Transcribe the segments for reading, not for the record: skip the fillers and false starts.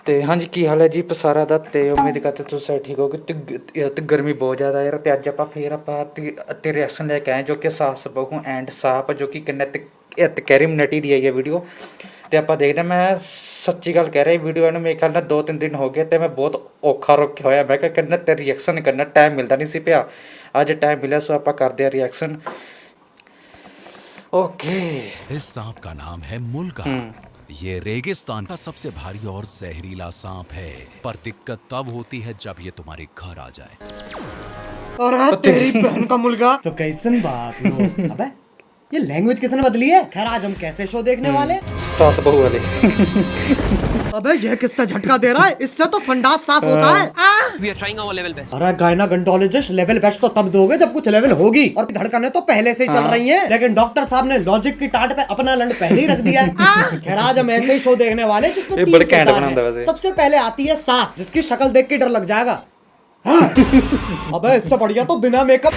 ਤੇ ਹਾਂਜੀ ਕੀ ਹਾਲ ਹੈ ਜੀ ਪਸਾਰਾ ਦਾ। ਤੇ ਉਮੀਦ ਕਰਦੇ ਤੁਸੀਂ ਸਾਰੇ ਠੀਕ ਹੋਗੇ। ਤੇ ਗਰਮੀ ਬਹੁਤ ਜ਼ਿਆਦਾ ਯਾਰ। ਤੇ ਅੱਜ ਆਪਾਂ ਤੇ ਰਿਐਕਸ਼ਨ ਲੈ ਕੇ ਆਏ ਜੋ ਕਿ ਸਾਸ ਬਹੂ ਐਂਡ ਸਾਪ ਜੋ ਕਿ ਕਿੰਨੇ ਤੇ ਕੈਰੀਮਨਟੀ ਦੀ ਆਈ ਹੈ ਵੀਡੀਓ। ਤੇ ਆਪਾਂ ਦੇਖਦੇ ਮੈਂ ਸੱਚੀ ਗੱਲ ਕਹਿ ਰਿਹਾ ਵੀਡੀਓ ਨੂੰ ਮੇਰੇ ਖਿਆਲ ਨਾਲ 2-3 ਦਿਨ ਹੋ ਗਏ ਤੇ ਮੈਂ ਬਹੁਤ ਔਖਾ ਰੁਕਿਆ ਹੋਇਆ। ਮੈਂ ਕਿਹਾ ਕਿੰਨਾ ਤੇ ਰਿਐਕਸ਼ਨ ਕਰਨਾ ਟਾਈਮ ਮਿਲਦਾ ਨਹੀਂ ਸੀ ਪਿਆ। ਅੱਜ टाइम मिला सो आप करते हैं रिएक्शन। ओके। इस सांप का नाम है मुल्गा। ये रेगिस्तान का सबसे भारी और जहरीला सांप है, पर दिक्कत तब होती है जब ये तुम्हारे घर आ जाए। और हाँ तेरी बहन का मुल्गा तो कैसन बात लो। अबे ये लैंग्वेज किसने बदली है। खैर आज हम कैसे शो देखने वाले। सास बहू वाले। अबे ये किससे झटका दे रहा है। इससे तो संडास साफ होता है। We are trying our level best. अरे गायनाकोलॉजिस्ट लेवल बेस्ट तो तब दोगे जब कुछ लेवल होगी। और धड़कनें तो पहले से ही चल रही हैं, लेकिन डॉक्टर साहब ने लॉजिक की टाट पे अपना लंड पहले ही रख दिया है। खैर आज हम ऐसे ही शो देखने वाले जिसमें तीन किरदार हैं। सबसे पहले आती है सास, जिसकी शक्ल देख के डर लग जाएगा। अबे इससे बढ़िया तो बिना मेकअप।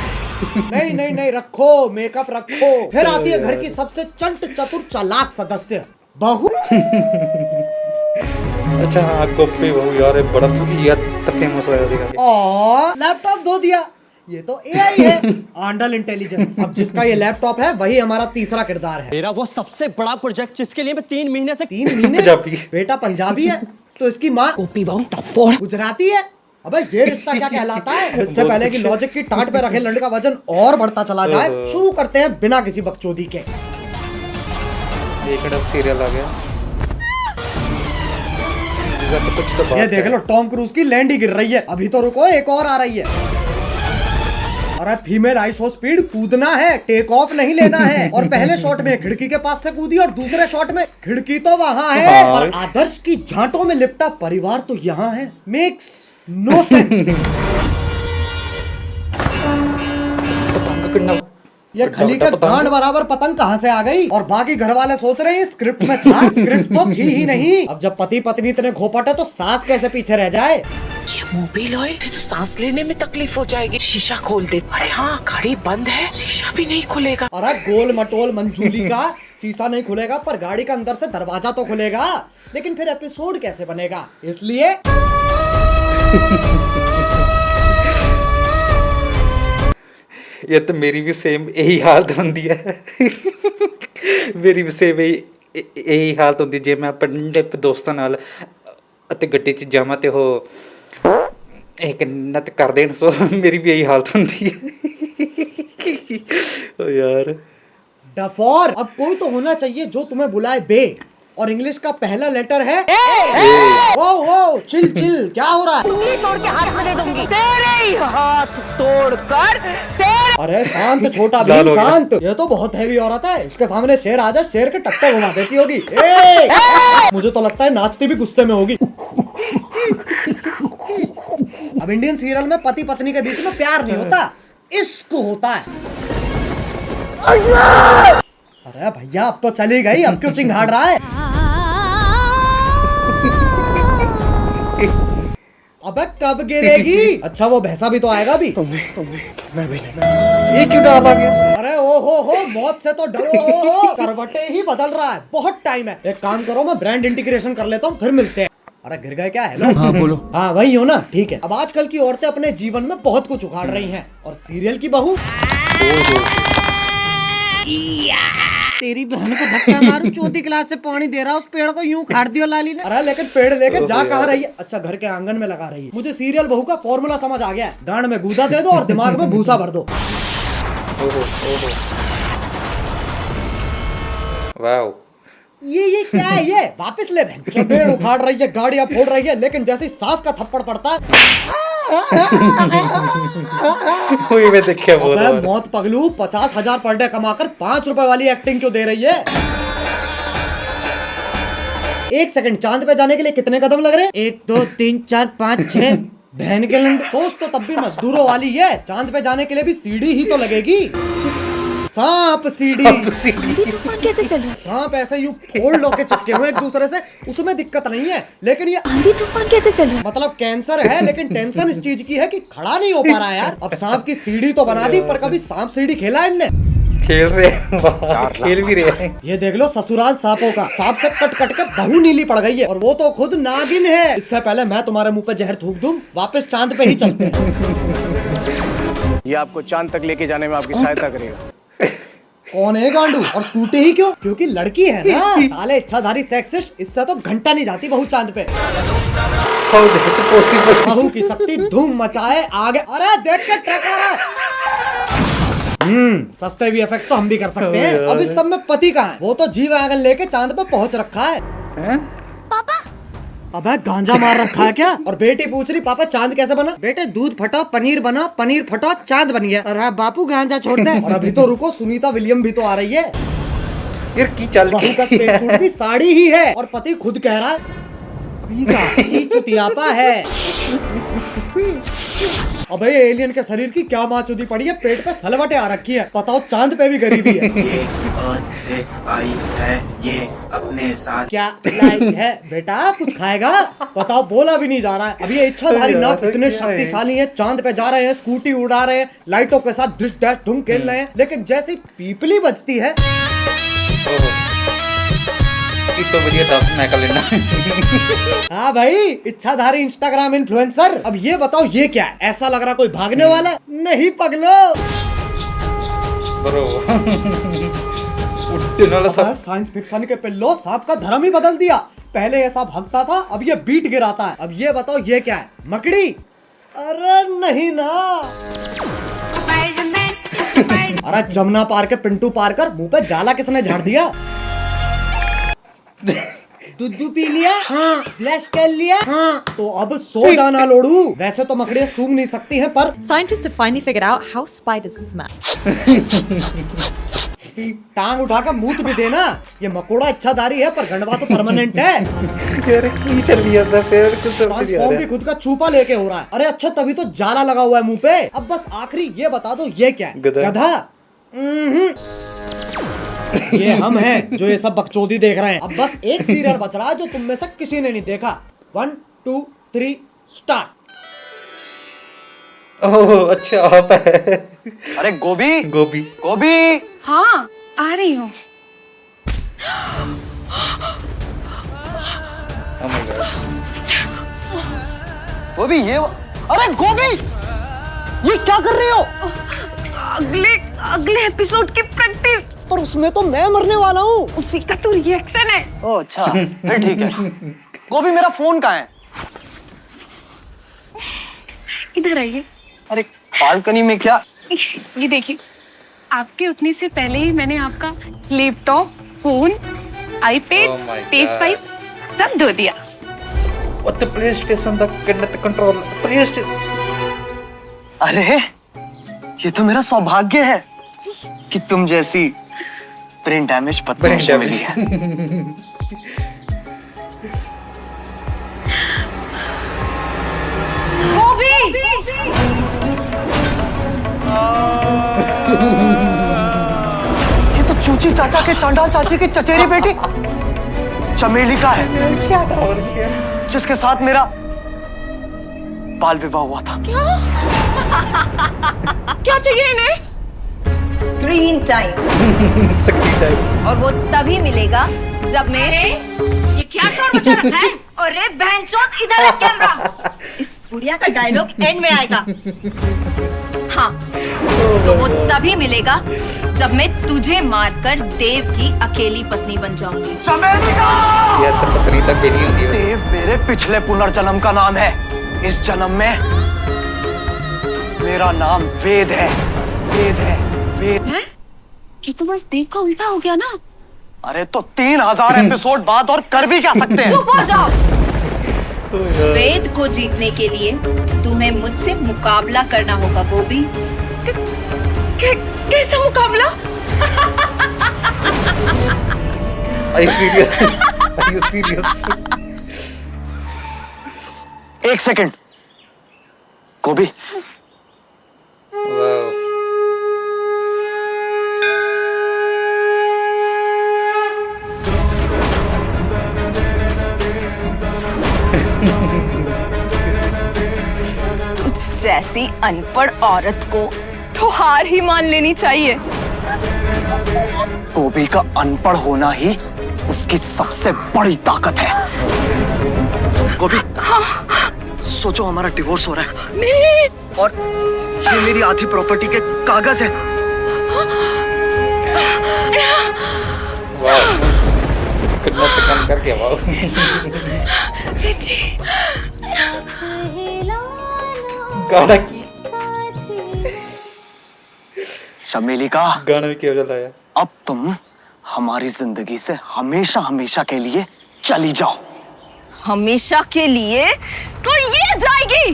नहीं नहीं नहीं रखो मेकअप रखो। फिर आती है घर की सबसे चंट चतुर चालाक सदस्य बहू। अच्छा हाँ गोपी बहू यार बड़ा फेमस हो और लैपटॉप धो दिया। ये तो एआई है, आंडल इंटेलिजेंस। अब जिसका ये लैपटॉप है वही हमारा तीसरा किरदार है। मेरा वो सबसे बड़ा प्रोजेक्ट जिसके लिए मैं 3 महीने से 3 महीने पंजाबी। बेटा पंजाबी है तो इसकी माँ गोपी बहू टॉप 4 गुजराती है। अबे ये रिश्ता क्या कहलाता है। इससे पहले कि लॉजिक की टाट पे रखे लंड का वजन और बढ़ता चला जाए, शुरू करते हैं बिना किसी बकचोदी के। एक सीरियल आ गया। तो कुछ तो ये देख लो टॉम क्रूज की लैंड ही गिर रही है। अभी तो रुको एक और आ रही है। अरे फीमेल आइसो स्पीड कूदना है, टेक ऑफ नहीं लेना है। और पहले शॉट में खिड़की के पास से कूदी और दूसरे शॉट में खिड़की तो वहाँ है और आदर्श की झांटों में लिपटा परिवार तो यहाँ है। Makes no sense. ये खली का गांड बराबर पतंग कहाँ से आ गई। और बाकी घर वाले सोच रहे हैं स्क्रिप्ट में था, स्क्रिप्ट तो थी ही नहीं। अब जब पति पत्नी इतने घोपट है तो सास कैसे पीछे रह जाए। ये मोबिल ऑयल से तो सांस लेने में तकलीफ हो जाएगी। शीशा खोल दे। अरे हाँ गाड़ी बंद है, शीशा भी नहीं खुलेगा। अरे गोल मटोल मंजूली का शीशा नहीं खुलेगा पर गाड़ी का अंदर से दरवाजा तो खुलेगा। लेकिन फिर एपिसोड कैसे बनेगा, इसलिए ये तो मेरी भी सेम यही हालत होंदी है। मेरी भी सेम यही हालत होंदी जे मैं अपने दोस्तां नाल ਅਤੇ ਗੱਡੀ 'ਚ ਜਾਵਾਂ ਤੇ ਉਹ ਇੱਕ ਨਤ ਕਰ ਦੇਣ। ਸੋ ਮੇਰੀ ਵੀ यही हालत होंदी है। ओ यार डफोर अब कोई तो होना चाहिए जो तुम्हें बुलाए बे। और इंग्लिश का पहला लेटर है ओ चिल चिल। क्या हो रहा है। उंगली तोड़ के हाथ में दे दूंगी। तेरे ही हाथ तोड़कर तेरे। अरे शांत छोटा भीम शांत। ये तो बहुत हैवी औरत है, इसके सामने शेर आ जाए शेर के टट्टे घुमा देती होगी। मुझे तो लगता है नाचती भी गुस्से में होगी। अब इंडियन सीरियल में पति पत्नी के बीच में प्यार नहीं होता, इश्क होता है। अरे भैया अब तो चली गई, अब क्यों चिंघाड़ रहा है। अबे कब गिरेगी। अच्छा वो भैंसा भी तो आएगा भी। ये क्यों डाल आ गया। अरे ओ हो मौत से तो डरो। हो करवटे ही बदल रहा है, बहुत टाइम है। एक काम करो मैं ब्रांड इंटीग्रेशन कर लेता हूँ फिर मिलते हैं। अरे गिर गए क्या। हेलो हाँ बोलो। हाँ वही हो ना, ठीक है। अब आजकल की औरतें अपने जीवन में बहुत कुछ उखाड़ रही हैं और सीरियल की बहू तेरी बहन को धक्का मारू। चौथी क्लास से पानी दे रहा उस पेड़ को यूं खाड़ दियो लाली ने। अरे लेकिन पेड़ लेके जा कहाँ रही है। अच्छा घर के आंगन में लगा रही है। मुझे सीरियल बहू का फॉर्मूला समझ आ गया है। गांड में गूदा दे दो और दिमाग में भूसा भर दो। वाओ ये क्या है। ये वापस ले बहन। पेड़ उखाड़ रही है, गाड़ियां फोड़ रही है, लेकिन जैसे सास का थप्पड़ पड़ता है मैं देखे बहुत। मौत पगलू 50,000 पर डे कमाकर 5 रुपए वाली एक्टिंग क्यों दे रही है। 1 सेकंड चांद पे जाने के लिए कितने कदम लग रहे हैं। 1 2 3 4 5 6। बहन के लंड सोच तो तब भी मजदूरों वाली है। चांद पे जाने के लिए भी सीढ़ी ही तो लगेगी। सांप सीढ़ी। तूफान कैसे चल रहा है। सांप ऐसे यूं फोल्ड होके चिपके हुए एक दूसरे से, उसमें दिक्कत नहीं है। लेकिन ये आंधी तूफान कैसे चल रहा है। मतलब कैंसर है, लेकिन टेंशन इस चीज की है कि खड़ा नहीं हो पा रहा है यार। अब सांप की सीढ़ी तो बना दी पर कभी सांप सीढ़ी खेला इनने। खेल रहे हैं, वाह, खेल भी रहे हैं। ये देख लो ससुराल सांपों का, सांप से कट कट कर बहू नीली पड़ गई है और वो तो खुद नागिन है। इससे पहले मैं तुम्हारे मुंह पे जहर थूक दूं, वापस चांद पे ही चलते हैं। ये आपको चांद तक लेके जाने में आपकी सहायता करेगा। कौन है गांडू? और स्कूटी ही क्यों? क्योंकि लड़की है ना। साले इच्छाधारी सेक्सिस्ट, इससे तो घंटा नहीं जाती बहू चांद पे। How is it possible? बहू की शक्ति धूम मचाए आगे। अरे देख के ट्रक आ रहा है। सस्ते VFX तो हम भी कर सकते हैं। अब इस सब में पति कहाँ है? वो तो जी वैगन लेके चांद पे पहुंच रखा है। पापा अबे गांजा मार रखा है क्या? और बेटी पूछ रही पापा चांद कैसे बना? बेटे दूध फटा पनीर बना, पनीर फटा चांद बन गया। अरे बापू गांजा छोड़ दे। और अभी तो रुको, सुनीता विलियम भी तो आ रही है। यार की चल बहू का स्पेस सूट भी साड़ी ही है और पति खुद कह रहा है अभी का ही चुतियापा है। अबे एलियन के शरीर की क्या माचुदी पड़ी है, पेट पे सलवटें आ रखी है। बताओ चांद पे भी गरीबी है। से आई है ये अपने साथ। क्या लाई है बेटा? कुछ खाएगा? बताओ, बोला भी नहीं जा रहा है। अब ये इच्छाधारी नाथ इतने शक्तिशाली हैं, चांद पे जा रहे हैं, स्कूटी उड़ा रहे हैं, लाइटों के साथ डिश डैश धूम खेल रहे हैं, लेकिन जैसे ही पीपली बजती है तो बढ़िया 10 मैं कर लेना। हाँ भाई, इच्छाधारी इंस्टाग्राम इन्फ्लुएंसर। अब ये बताओ ये क्या है? ऐसा लग रहा कोई भागने वाला है। नहीं पगलो, ब्रो उठने वाला सब साइंस फिक्शन के पिल्लो सांप का धर्म ही बदल दिया। पहले ये सांप भगता था, अब ये बीट गिराता है। अब ये बताओ ये क्या है? मकड़ी? अरे नहीं ना। अरे जमुना पार के पिंटू पार कर मुंह पे जाला किसने झाड़ दिया? दूध पी लिया? हाँ। ब्रश कर लिया? हाँ। तो अब सो जाना लोड़ू। वैसे तो मकड़ियाँ सूंघ नहीं सकती हैं, पर Scientists have finally figured out how spiders smell. टांग उठा कर मूत भी देना। ये मकोड़ा इच्छाधारी है पर गंडवा तो परमानेंट है। यार की चल रही है फिर ट्रांसफॉर्म भी खुद का छुपा लेके हो रहा है। अरे अच्छा, तभी तो जाला लगा हुआ है मुंह पे। अब बस आखिरी ये बता दो ये क्या है? गधा? ये हम हैं जो ये सब बकचोदी देख रहे हैं। अब बस एक सीरियल बच रहा है जो तुम में से किसी ने नहीं देखा। 1 2 3 स्टार्ट। ओह अच्छा आप है। अरे गोभी गोभी गोभी। हाँ आ रही हूँ। Oh my God। गोभी अरे गोभी, ये क्या कर रही हो? अगले एपिसोड की प्रैक्टिस। पर उसमें तो मैं मरने वाला हूँ। उसी का तो रिएक्शन है। ओह अच्छा, फिर ठीक है। गोभी मेरा फोन कहाँ है? इधर आइए। अरे बालकनी में क्या? ये देखिए, आपके उठने से पहले ही मैंने आपका laptop, phone, iPad, Oh my PS5 God। सब धो दिया। और तो प्ले स्टेशन दा कंट्रोल प्ले अरे ये तो मेरा सौभाग्य है कि तुम जैसी ब्रेन डैमेज पत्नी मुझे मिली है। गोभी! ये तो चूची चाचा के चांडाल चाची की चचेरी बेटी चमेली का है, जिसके साथ मेरा बाल विवाह हुआ था। क्या चाहिए इन्हें? Screen time. और वो तभी मिलेगा जब मैं ये क्या शोर मचा रखा है? अरे बहनचोद, इधर है कैमरा। इस बुढ़िया का डायलॉग एंड में आएगा। हाँ, तो वो तभी मिलेगा जब मैं तुझे मारकर देव की अकेली पत्नी बन जाऊंगी। चमेली का! यार तो पत्नी तक गेली होती है। देव मेरे पिछले पुनर्जन्म का नाम है। इस जन्म में मेरा नाम वेद है। वेद है, वेद। है? ये तो बस देव का उल्टा हो गया ना। अरे तो 3000 एपिसोड बाद और कर भी क्या सकते हैं? चुप हो जाओ। वेद को जीतने के लिए तुम्हें मुझसे मुकाबला करना होगा गोभी। कैसा मुकाबला? Are you serious? Are you serious? एक सेकंड गोभी, Wow। तुझ जैसी अनपढ़ औरत को तो हार ही मान लेनी चाहिए। गोभी का अनपढ़ होना ही उसकी सबसे बड़ी ताकत है। गोभी, सोचो हमारा डिवोर्स हो रहा है। नहीं। और ये मेरी आधी प्रॉपर्टी के कागज है। वाह, कितना काम करके वाह। गाना की चमेली का गाना भी क्यों चलाया? अब तुम हमारी जिंदगी से हमेशा हमेशा के लिए चली जाओ। हमेशा के लिए तो ये जाएगी।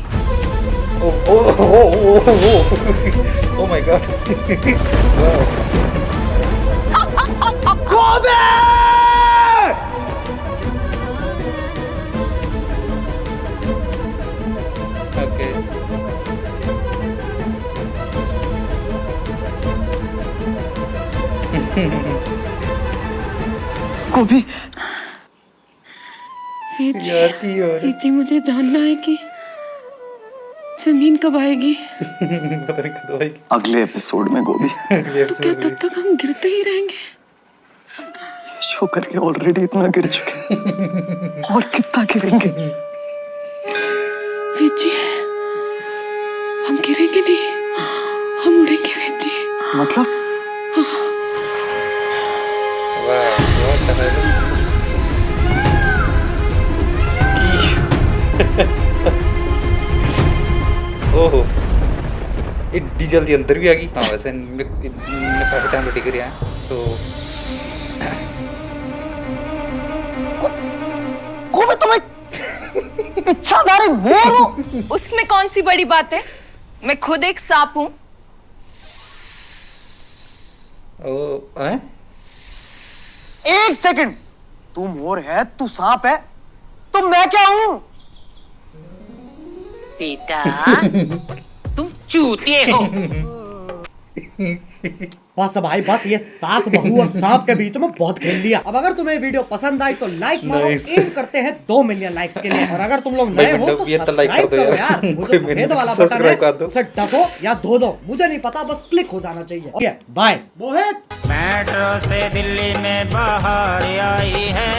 Oh my God. ओके, गोभी, वीर यार की यार जी मुझे जानना है कि जमीन कब आएगी। पता नहीं कब आएगी। अगले एपिसोड में गोभी। तो क्या तब तक हम गिरते ही रहेंगे? शो करके ऑलरेडी इतना गिर चुके और कितना गिरेंगे। वीर जी हम गिरेंगे नहीं, हम उड़ेंगे वीर जी। मतलब वाह, बहुत अच्छा है। ओहो, इतनी जल्दी अंदर भी आ गई। हाँ वैसे मैं काफी टाइम टिक रहा है। सो गोभी, तुम्हें इच्छाधारी मोर हो। उसमें कौन सी बड़ी बात है? मैं खुद एक सांप हूँ। ओ हैं? एक सेकंड, तू मोर है, तू सांप है, तो मैं क्या हूँ? बेटा तुम चूतिए हो। बस भाई बस, ये सास बहू और सांप के बीच में बहुत खेल लिया। अब अगर तुम्हें वीडियो पसंद आई तो लाइक मारो। Nice. एम करते हैं 2 मिलियन लाइक्स के लिए। और अगर तुम लोग नए हो तो ये तो like सब्सक्राइब कर दो करो यार। यार। वो जो कोई सफेद मेरे वाला को बटन subscribe कर है दो। उसे दबो या धो दो, मुझे नहीं पता, बस क्लिक हो जाना चाहिए। Okay bye. मोहित मेट्रो से दिल्ली में बाहर आई है।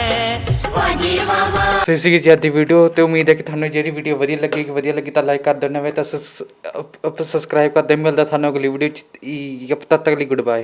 तो इसी की ज्यादा वीडियो तो उम्मीद है कि थानू जी वीडियो वधिया लगी तो लाइक कर देना, तो सब्सक्राइब कर दे। मिलता थानू अगली वीडियो तब तक गुड बाय।